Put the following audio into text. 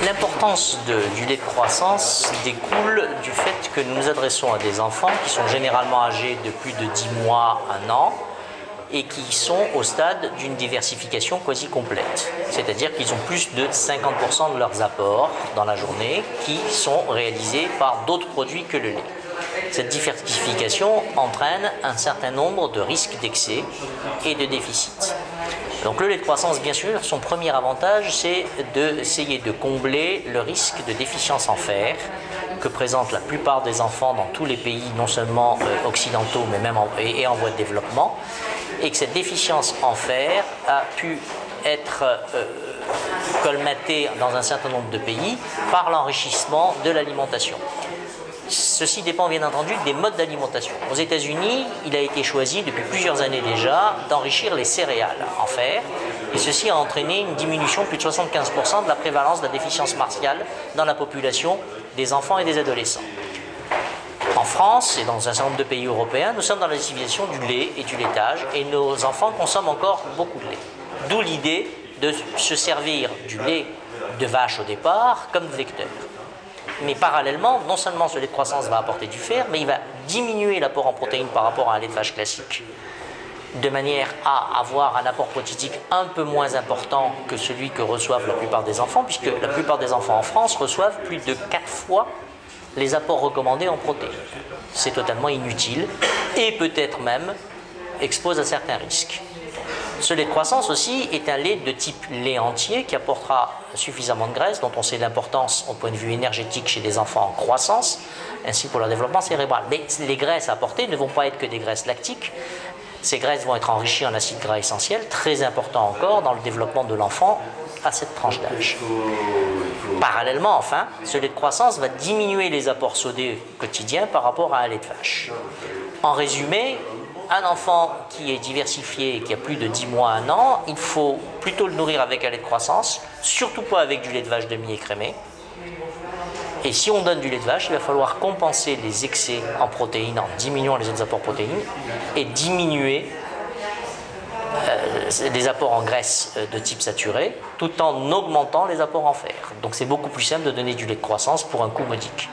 L'importance du lait de croissance découle du fait que nous nous adressons à des enfants qui sont généralement âgés de plus de 10 mois, 1 an, et qui sont au stade d'une diversification quasi complète. C'est-à-dire qu'ils ont plus de 50% de leurs apports dans la journée qui sont réalisés par d'autres produits que le lait. Cette diversification entraîne un certain nombre de risques d'excès et de déficit. Donc le lait de croissance, bien sûr, son premier avantage, c'est d'essayer de combler le risque de déficience en fer que présentent la plupart des enfants dans tous les pays, non seulement occidentaux, mais même en voie de développement, et que cette déficience en fer a pu être colmatée dans un certain nombre de pays par l'enrichissement de l'alimentation. Ceci dépend bien entendu des modes d'alimentation. Aux États-Unis, il a été choisi depuis plusieurs années déjà d'enrichir les céréales en fer, et ceci a entraîné une diminution de plus de 75% de la prévalence de la déficience martiale dans la population des enfants et des adolescents. En France et dans un certain nombre de pays européens, nous sommes dans la civilisation du lait et du laitage, et nos enfants consomment encore beaucoup de lait. D'où l'idée de se servir du lait de vache au départ comme vecteur. Mais parallèlement, non seulement ce lait de croissance va apporter du fer, mais il va diminuer l'apport en protéines par rapport à un lait de vache classique, de manière à avoir un apport protéique un peu moins important que celui que reçoivent la plupart des enfants, puisque la plupart des enfants en France reçoivent plus de 4 fois les apports recommandés en protéines. C'est totalement inutile et peut-être même expose à certains risques. Ce lait de croissance aussi est un lait de type lait entier qui apportera suffisamment de graisse, dont on sait l'importance au point de vue énergétique chez des enfants en croissance, ainsi que pour leur développement cérébral. Mais les graisses apportées ne vont pas être que des graisses lactiques. Ces graisses vont être enrichies en acides gras essentiels, très importants encore dans le développement de l'enfant à cette tranche d'âge. Parallèlement, enfin, ce lait de croissance va diminuer les apports sodés quotidiens par rapport à un lait de vache. En résumé, un enfant qui est diversifié et qui a plus de 10 mois, 1 an, il faut plutôt le nourrir avec un lait de croissance, surtout pas avec du lait de vache demi-écrémé. Et si on donne du lait de vache, il va falloir compenser les excès en protéines en diminuant les autres apports protéines et diminuer les apports en graisse de type saturé, tout en augmentant les apports en fer. Donc c'est beaucoup plus simple de donner du lait de croissance pour un coût modique.